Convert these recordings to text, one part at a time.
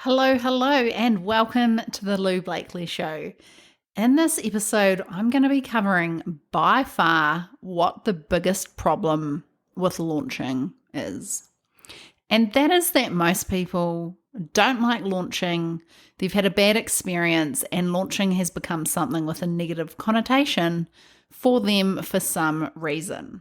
Hello, hello, and welcome to the Lou Blakely Show. In this episode, I'm going to be covering by far what the biggest problem with launching is. And that is that most people don't like launching, they've had a bad experience, and launching has become something with a negative connotation for them for some reason.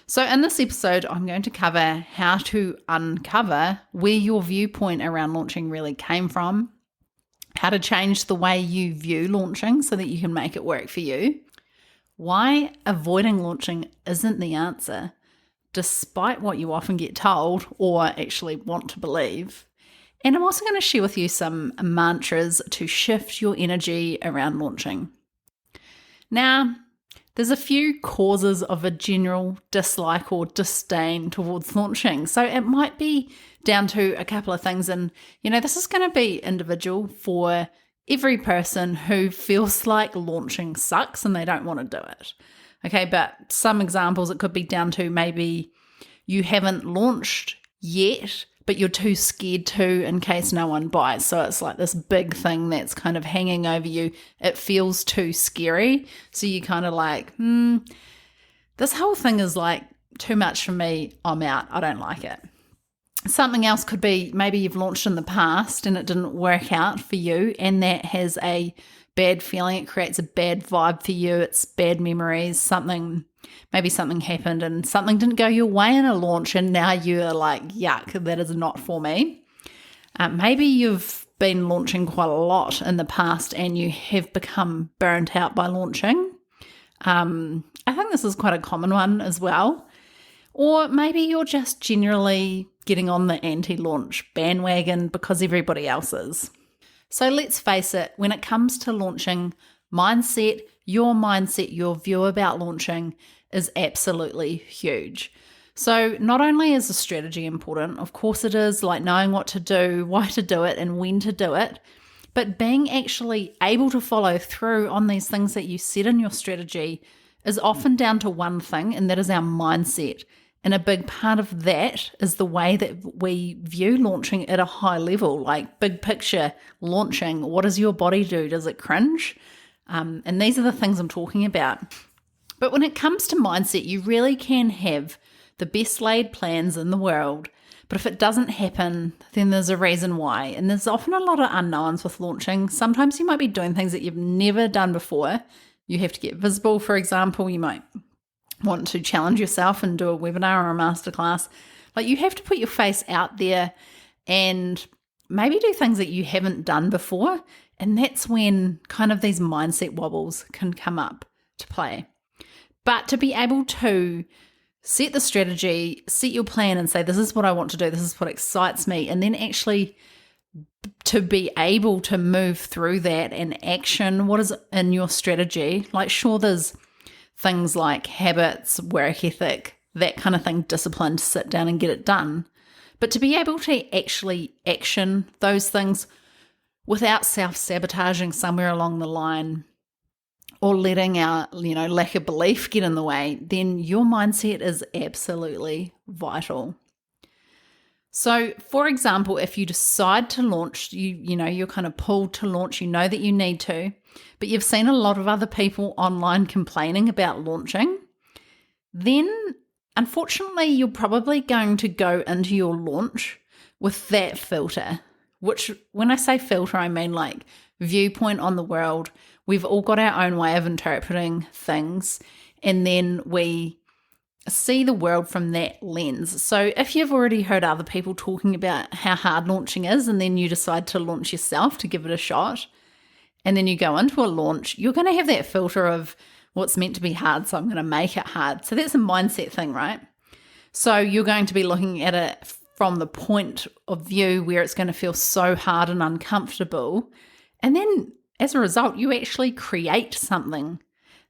So in this episode, I'm going to cover how to uncover where your viewpoint around launching really came from, how to change the way you view launching so that you can make it work for you, why avoiding launching isn't the answer, despite what you often get told or actually want to believe. And I'm also going to share with you some mantras to shift your energy around launching. Now, there's a few causes of a general dislike or disdain towards launching. So it might be down to a couple of things. And, this is going to be individual for every person who feels like launching sucks and they don't want to do it. Okay, but some examples, it could be down to maybe you haven't launched yet, but you're too scared to in case no one buys. So it's like this big thing that's kind of hanging over you. It feels too scary. So you kind of like, this whole thing is like too much for me. I'm out. I don't like it. Something else could be maybe you've launched in the past and it didn't work out for you, and that has a bad feeling. It creates a bad vibe for you. It's bad memories. Maybe something happened and something didn't go your way in a launch, and now you're like, yuck, that is not for me. Maybe you've been launching quite a lot in the past and you have become burnt out by launching. I think this is quite a common one as well. Or maybe you're just generally getting on the anti-launch bandwagon because everybody else is. So let's face it, when it comes to launching, mindset, your view about launching is absolutely huge. So not only is the strategy important, of course it is, like knowing what to do, why to do it, and when to do it, but being actually able to follow through on these things that you set in your strategy is often down to one thing, and that is our mindset. And a big part of that is the way that we view launching at a high level, like big picture launching. What does your body do? Does it cringe? And these are the things I'm talking about. But when it comes to mindset, you really can have the best laid plans in the world. But if it doesn't happen, then there's a reason why. And there's often a lot of unknowns with launching. Sometimes you might be doing things that you've never done before. You have to get visible, for example. You might want to challenge yourself and do a webinar or a masterclass. Like, you have to put your face out there and maybe do things that you haven't done before. And that's when kind of these mindset wobbles can come up to play. But to be able to set the strategy, set your plan and say, this is what I want to do, this is what excites me, and then actually to be able to move through that and action what is in your strategy. Like, sure, there's things like habits, work ethic, that kind of thing, discipline to sit down and get it done. But to be able to actually action those things without self-sabotaging somewhere along the line or letting our, lack of belief get in the way, then your mindset is absolutely vital. So, for example, if you decide to launch, you're kind of pulled to launch, you know that you need to, but you've seen a lot of other people online complaining about launching, then unfortunately you're probably going to go into your launch with that filter, which when I say filter, I mean like viewpoint on the world. We've all got our own way of interpreting things, and then we see the world from that lens. So if you've already heard other people talking about how hard launching is, and then you decide to launch yourself to give it a shot, and then you go into a launch, you're going to have that filter of what's meant to be hard, so I'm going to make it hard. So that's a mindset thing, right? So you're going to be looking at it from the point of view where it's going to feel so hard and uncomfortable. And then as a result, you actually create something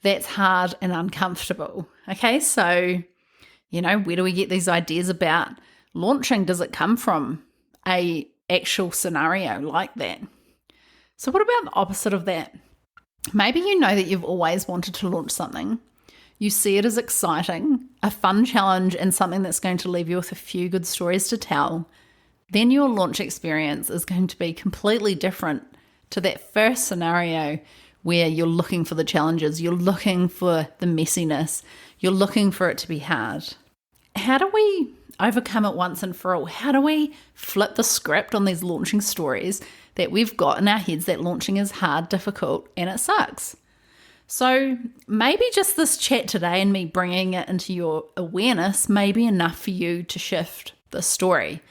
that's hard and uncomfortable. Okay, so, where do we get these ideas about launching? Does it come from a actual scenario like that? So what about the opposite of that? Maybe you know that you've always wanted to launch something. You see it as exciting, a fun challenge, and something that's going to leave you with a few good stories to tell. then your launch experience is going to be completely different to that first scenario where you're looking for the challenges, you're looking for the messiness, you're looking for it to be hard. How do we overcome it once and for all? How do we flip the script on these launching stories that we've got in our heads that launching is hard, difficult, and it sucks? So maybe just this chat today and me bringing it into your awareness may be enough for you to shift the story.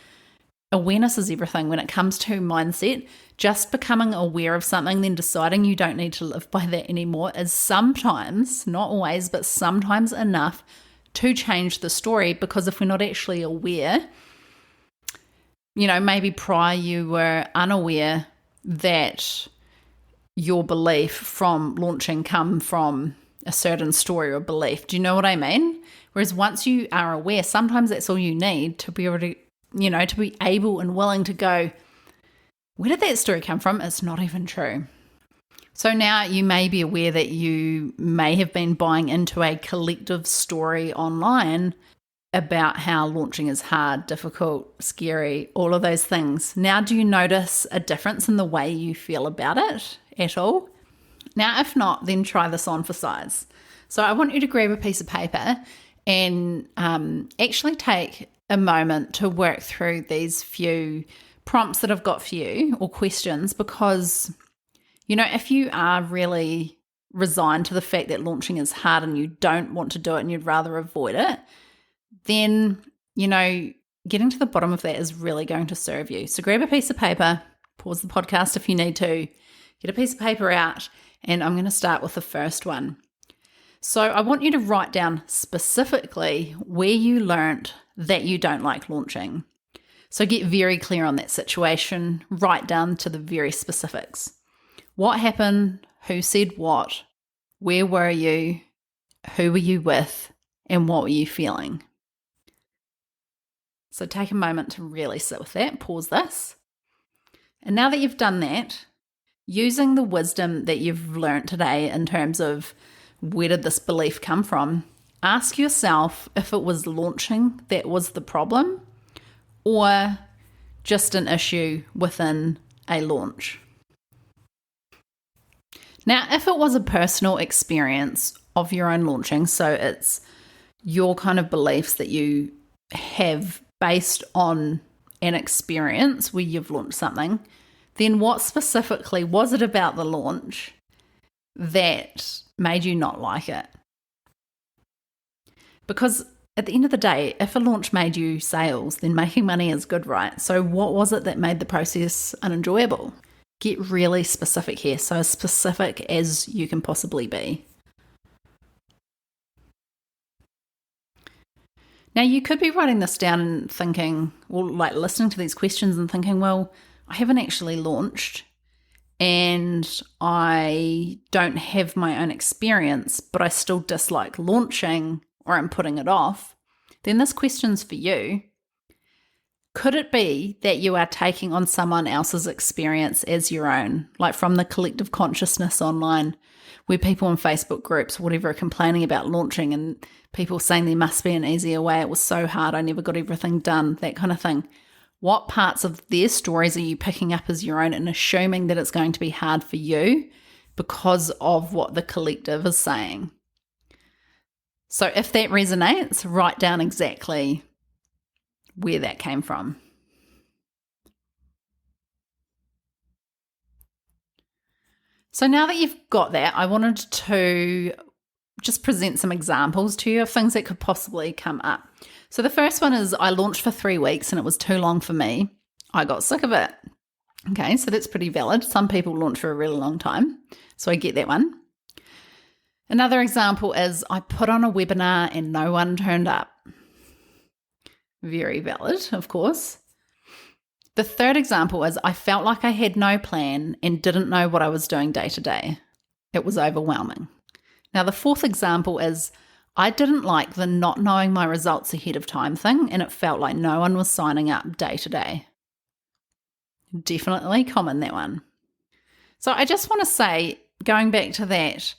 Awareness is everything when it comes to mindset. Just becoming aware of something, then deciding you don't need to live by that anymore is sometimes, not always, but sometimes enough to change the story. Because if we're not actually aware, maybe prior you were unaware that your belief from launching come from a certain story or belief. Do you know what I mean? Whereas once you are aware, sometimes that's all you need to be able to, to be able and willing to go, where did that story come from? It's not even true. So now you may be aware that you may have been buying into a collective story online about how launching is hard, difficult, scary, all of those things. Now, do you notice a difference in the way you feel about it at all? Now, if not, then try this on for size. So I want you to grab a piece of paper and actually take a moment to work through these few prompts that I've got for you, or questions, because, if you are really resigned to the fact that launching is hard and you don't want to do it and you'd rather avoid it, then, getting to the bottom of that is really going to serve you. So grab a piece of paper, pause the podcast if you need to, get a piece of paper out, and I'm going to start with the first one. So I want you to write down specifically where you learnt that you don't like launching. So get very clear on that situation, right down to the very specifics. What happened? Who said what? Where were you? Who were you with? And what were you feeling? So take a moment to really sit with that, pause this. And now that you've done that, using the wisdom that you've learnt today in terms of where did this belief come from, ask yourself if it was launching that was the problem or just an issue within a launch. Now, if it was a personal experience of your own launching, so it's your kind of beliefs that you have based on an experience where you've launched something, then what specifically was it about the launch that made you not like it? Because at the end of the day, if a launch made you sales, then making money is good, right? So what was it that made the process unenjoyable? Get really specific here, so as specific as you can possibly be. Now, you could be writing this down and thinking, listening to these questions and thinking, well, I haven't actually launched and I don't have my own experience, but I still dislike launching or I'm putting it off. Then this question's for you. Could it be that you are taking on someone else's experience as your own, like from the collective consciousness online, where people in Facebook groups, whatever, are complaining about launching and people saying there must be an easier way, it was so hard, I never got everything done, that kind of thing. What parts of their stories are you picking up as your own and assuming that it's going to be hard for you because of what the collective is saying? So if that resonates, write down exactly where that came from. So now that you've got that, I wanted to just present some examples to you of things that could possibly come up. So the first one is I launched for 3 weeks and it was too long for me. I got sick of it. Okay, so that's pretty valid. Some people launch for a really long time, so I get that one. Another example is I put on a webinar and no one turned up. Very valid, of course. The third example is I felt like I had no plan and didn't know what I was doing day to day. It was overwhelming. Now, the fourth example is I didn't like the not knowing my results ahead of time thing, and it felt like no one was signing up day to day. Definitely common, that one. So I just want to say, going back to that,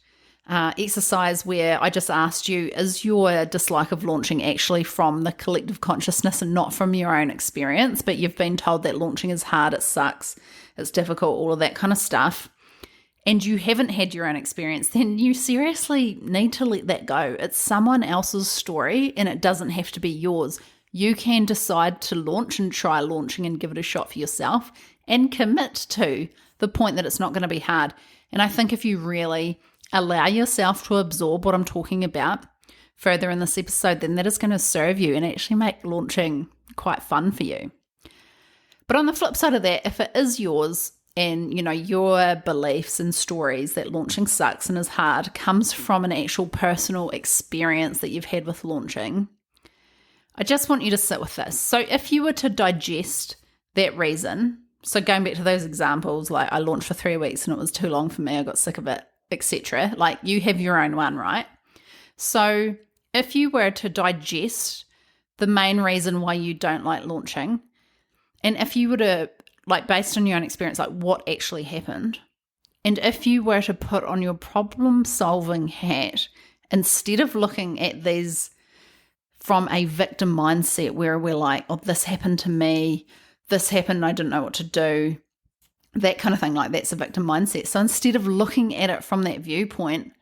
exercise where I just asked you, is your dislike of launching actually from the collective consciousness and not from your own experience? But you've been told that launching is hard, it sucks, it's difficult, all of that kind of stuff, and you haven't had your own experience, then you seriously need to let that go. It's someone else's story and it doesn't have to be yours. You can decide to launch and try launching and give it a shot for yourself and commit to the point that it's not going to be hard. And I think if you really allow yourself to absorb what I'm talking about further in this episode, then that is going to serve you and actually make launching quite fun for you. But on the flip side of that, if it is yours and, your beliefs and stories that launching sucks and is hard comes from an actual personal experience that you've had with launching, I just want you to sit with this. So if you were to digest that reason, so going back to those examples, like I launched for 3 weeks and it was too long for me, I got sick of it, etc. Like you have your own one, right? So if you were to digest the main reason why you don't like launching, and if you were to, based on your own experience, what actually happened, and if you were to put on your problem-solving hat, instead of looking at these from a victim mindset where we're like, oh, this happened to me, this happened, I didn't know what to do, that kind of thing, that's a victim mindset. So instead of looking at it from that viewpoint,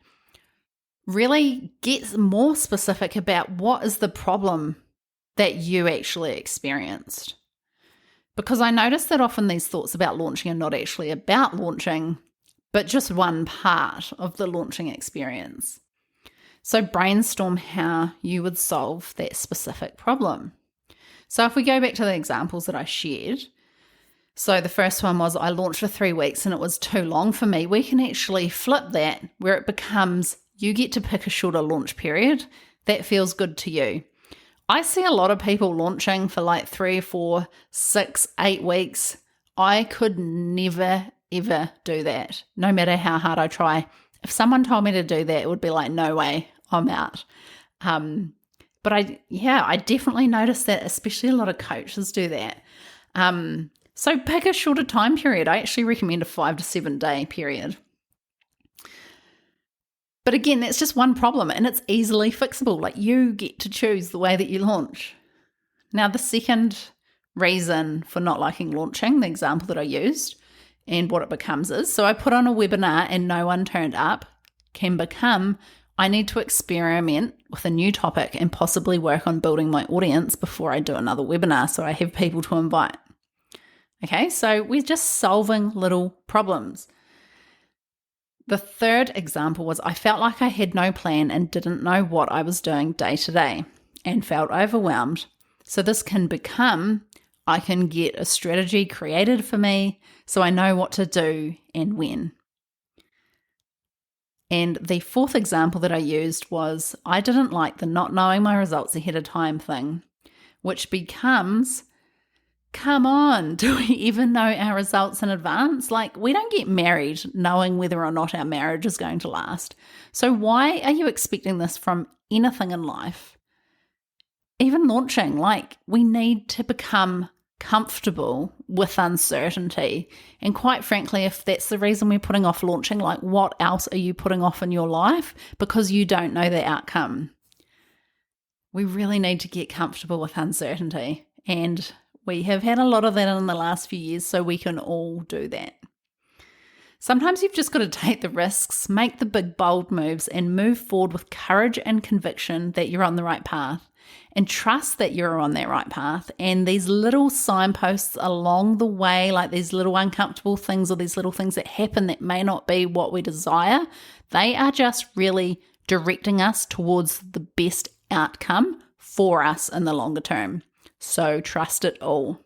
really get more specific about what is the problem that you actually experienced. Because I notice that often these thoughts about launching are not actually about launching, but just one part of the launching experience. So brainstorm how you would solve that specific problem. So if we go back to the examples that I shared, so the first one was I launched for 3 weeks and it was too long for me. We can actually flip that where it becomes you get to pick a shorter launch period that feels good to you. I see a lot of people launching for 3, 4, 6, 8 weeks. I could never, ever do that, no matter how hard I try. If someone told me to do that, it would be like, no way, I'm out. But I definitely noticed that, especially a lot of coaches do that. So pick a shorter time period. I actually recommend a 5 to 7 day period. But again, that's just one problem and it's easily fixable. You get to choose the way that you launch. Now, the second reason for not liking launching, the example that I used, and what it becomes is, so I put on a webinar and no one turned up, can become, I need to experiment with a new topic and possibly work on building my audience before I do another webinar so I have people to invite. Okay, so we're just solving little problems. The third example was I felt like I had no plan and didn't know what I was doing day to day and felt overwhelmed. So this can become, I can get a strategy created for me so I know what to do and when. And the fourth example that I used was I didn't like the not knowing my results ahead of time thing, which becomes, come on, do we even know our results in advance? We don't get married knowing whether or not our marriage is going to last. So why are you expecting this from anything in life? Even launching, we need to become comfortable with uncertainty. And quite frankly, if that's the reason we're putting off launching, what else are you putting off in your life? Because you don't know the outcome. We really need to get comfortable with uncertainty. And we have had a lot of that in the last few years, so we can all do that. Sometimes you've just got to take the risks, make the big, bold moves, and move forward with courage and conviction that you're on the right path, and trust that you're on that right path. And these little signposts along the way, these little uncomfortable things or these little things that happen that may not be what we desire, they are just really directing us towards the best outcome for us in the longer term. So trust it all.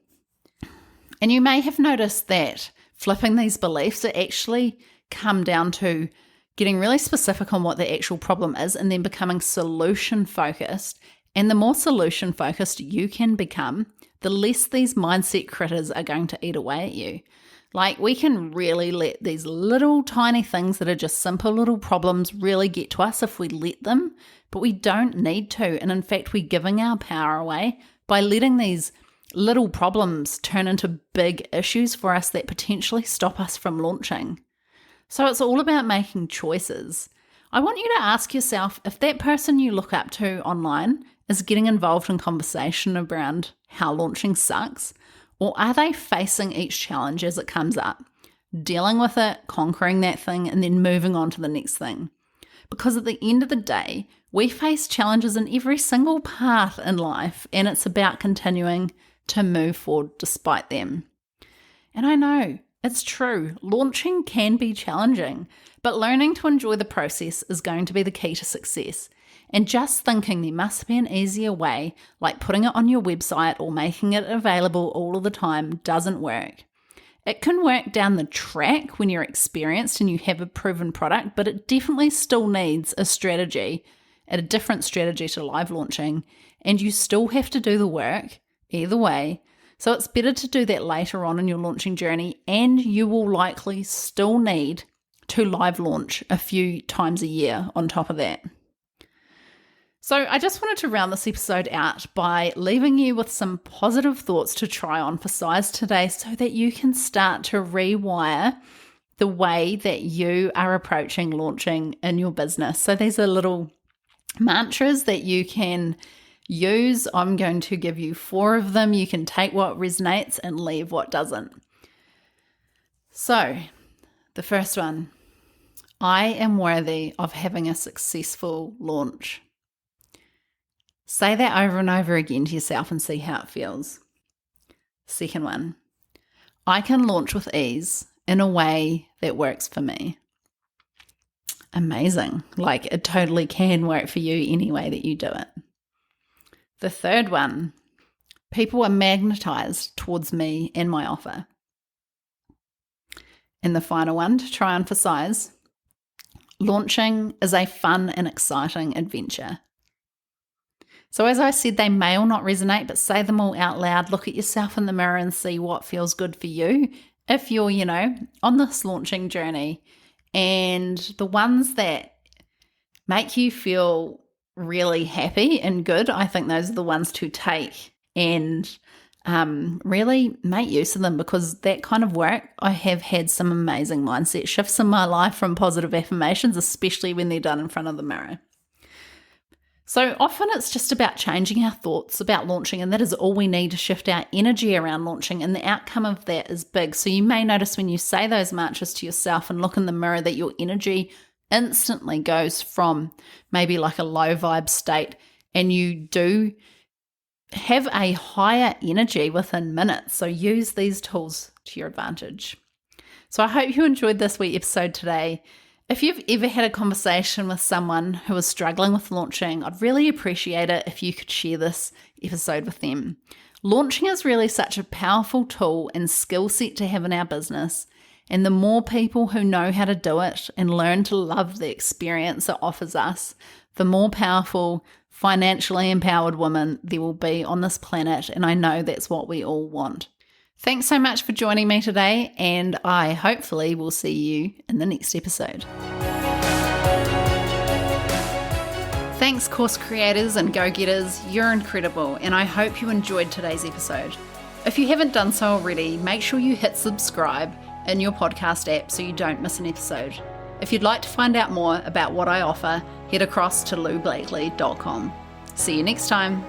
And you may have noticed that flipping these beliefs, it actually come down to getting really specific on what the actual problem is and then becoming solution focused. And the more solution focused you can become, the less these mindset critters are going to eat away at you. We can really let these little tiny things that are just simple little problems really get to us if we let them, but we don't need to. And in fact, we're giving our power away by letting these little problems turn into big issues for us that potentially stop us from launching. So it's all about making choices. I want you to ask yourself if that person you look up to online is getting involved in conversation around how launching sucks, or are they facing each challenge as it comes up, dealing with it, conquering that thing, and then moving on to the next thing? Because at the end of the day, we face challenges in every single path in life, and it's about continuing to move forward despite them. And I know, it's true, launching can be challenging, but learning to enjoy the process is going to be the key to success. And just thinking there must be an easier way, like putting it on your website or making it available all of the time, doesn't work. It can work down the track when you're experienced and you have a proven product, but it definitely still needs a strategy, a different strategy to live launching, and you still have to do the work either way. So it's better to do that later on in your launching journey, and you will likely still need to live launch a few times a year on top of that. So I just wanted to round this episode out by leaving you with some positive thoughts to try on for size today so that you can start to rewire the way that you are approaching launching in your business. So these are little mantras that you can use. I'm going to give you 4 of them. You can take what resonates and leave what doesn't. So the first one, I am worthy of having a successful launch. Say that over and over again to yourself and see how it feels. Second one, I can launch with ease in a way that works for me. Amazing. Like it totally can work for you any way that you do it. The third one, people are magnetized towards me and my offer. And the final one, to try on for size, launching is a fun and exciting adventure. So as I said, they may or not resonate, but say them all out loud. Look at yourself in the mirror and see what feels good for you if you're, on this launching journey. And the ones that make you feel really happy and good, I think those are the ones to take and really make use of them, because that kind of work, I have had some amazing mindset shifts in my life from positive affirmations, especially when they're done in front of the mirror. So often it's just about changing our thoughts about launching, and that is all we need to shift our energy around launching, and the outcome of that is big. So you may notice when you say those mantras to yourself and look in the mirror that your energy instantly goes from maybe like a low vibe state, and you do have a higher energy within minutes. So use these tools to your advantage. So I hope you enjoyed this wee episode today. If you've ever had a conversation with someone who is struggling with launching, I'd really appreciate it if you could share this episode with them. Launching is really such a powerful tool and skill set to have in our business. And the more people who know how to do it and learn to love the experience it offers us, the more powerful, financially empowered women there will be on this planet. And I know that's what we all want. Thanks so much for joining me today, and I hopefully will see you in the next episode. Thanks, course creators and go-getters. You're incredible, and I hope you enjoyed today's episode. If you haven't done so already, make sure you hit subscribe in your podcast app so you don't miss an episode. If you'd like to find out more about what I offer, head across to loublakely.com. See you next time.